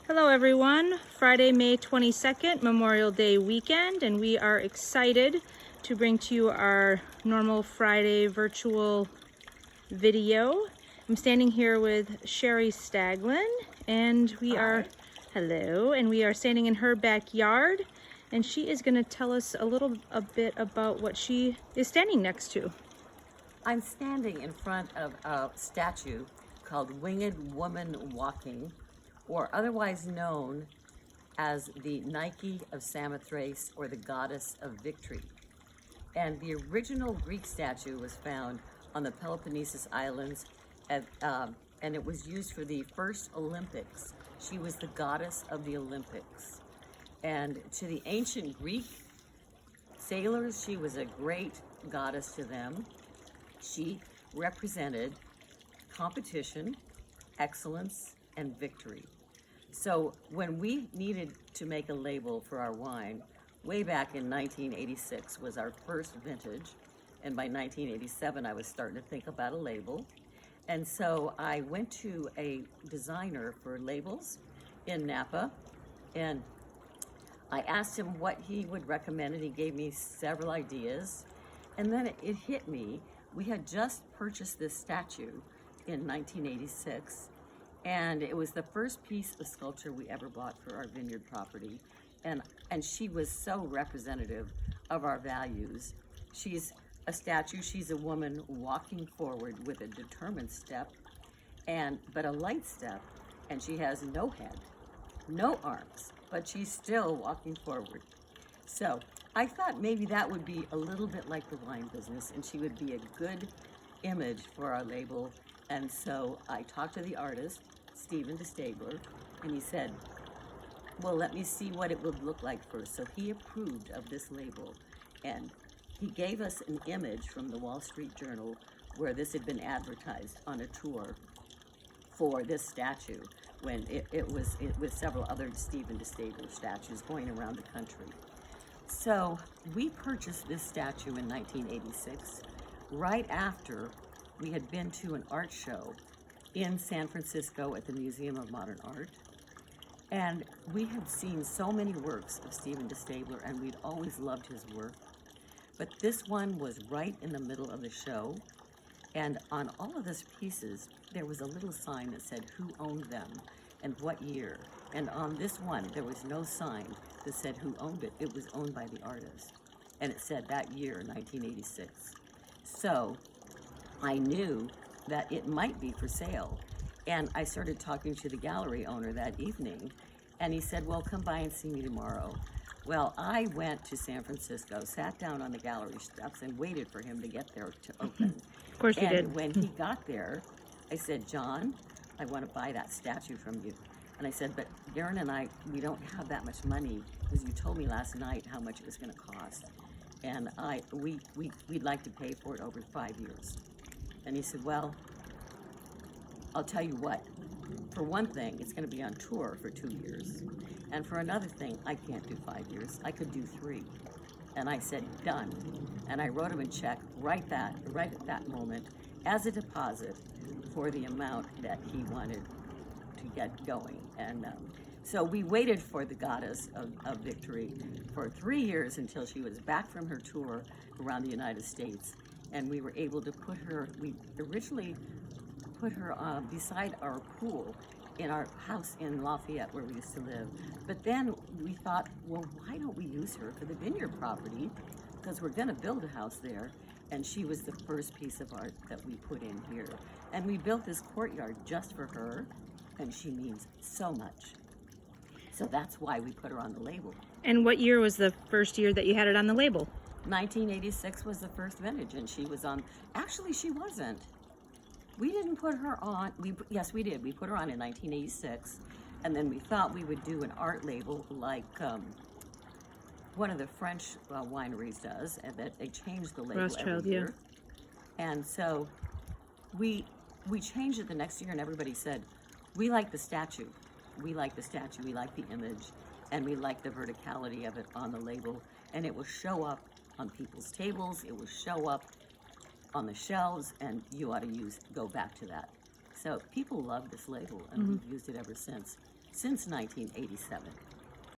Hello everyone, Friday, May 22nd, Memorial Day weekend, and we are excited to bring to you our normal Friday virtual video. I'm standing here with Shari Staglin, and hello, and we are standing in her backyard, and she is going to tell us a bit about what she is standing next to. I'm standing in front of a statue called Winged Woman Walking, or otherwise known as the Nike of Samothrace, or the Goddess of Victory. And the original Greek statue was found on the Peloponnesus Islands, and it was used for the first Olympics. She was the goddess of the Olympics. And to the ancient Greek sailors, she was a great goddess to them. She represented competition, excellence, and victory. So when we needed to make a label for our wine, way back in 1986 was our first vintage, and by 1987 I was starting to think about a label. And so I went to a designer for labels in Napa, and I asked him what he would recommend, and he gave me several ideas. And then it hit me. We had just purchased this statue in 1986, and it was the first piece of sculpture we ever bought for our vineyard property. And she was so representative of our values. She's a statue, she's a woman walking forward with a determined step, but a light step, and she has no head, no arms, but she's still walking forward. So I thought maybe that would be a little bit like the wine business, and she would be a good image for our label. And so I talked to the artist, Stephen DeStabler, and he said, well, let me see what it would look like first. So he approved of this label, and he gave us an image from the Wall Street Journal where this had been advertised on a tour for this statue, when it was with several other Stephen DeStabler statues going around the country. So we purchased this statue in 1986, right after we had been to an art show in San Francisco at the Museum of Modern Art. And we had seen so many works of Stephen DeStabler, and we'd always loved his work. But this one was right in the middle of the show, and on all of his pieces, there was a little sign that said who owned them and what year. And on this one, there was no sign that said who owned it. It was owned by the artist, and it said that year, 1986. So I knew that it might be for sale, and I started talking to the gallery owner that evening, and he said, well, come by and see me tomorrow. Well, I went to San Francisco, sat down on the gallery steps, and waited for him to get there to open. Of course you did. And when he got there, I said, John, I want to buy that statue from you. And I said, but Darren and I, we don't have that much money, because you told me last night how much it was going to cost. And we'd like to pay for it over 5 years. And he said, well, I'll tell you what. For one thing, it's going to be on tour for 2 years. And for another thing, I can't do 5 years. I could do 3. And I said, done. And I wrote him a check right at that moment as a deposit for the amount that he wanted to get going. And so we waited for the Goddess of Victory for 3 years until she was back from her tour around the United States. And we were able to put her, we originally put her beside our pool in our house in Lafayette where we used to live. But then we thought, well, why don't we use her for the vineyard property? Because we're going to build a house there. And she was the first piece of art that we put in here. And we built this courtyard just for her, and she means so much. So that's why we put her on the label. And what year was the first year that you had it on the label? 1986 was the first vintage, and she was on. Actually, she wasn't. We didn't put her on. Yes, we did. We put her on in 1986, and then we thought we would do an art label like one of the French wineries does, and that they change the label every year. And so we changed it the next year, and everybody said, we like the statue. We like the statue. We like the image, and we like the verticality of it on the label. And it will show up on people's tables. It will show up on the shelves, and you ought to go back to that. So people love this label, and we've used it ever since. since 1987.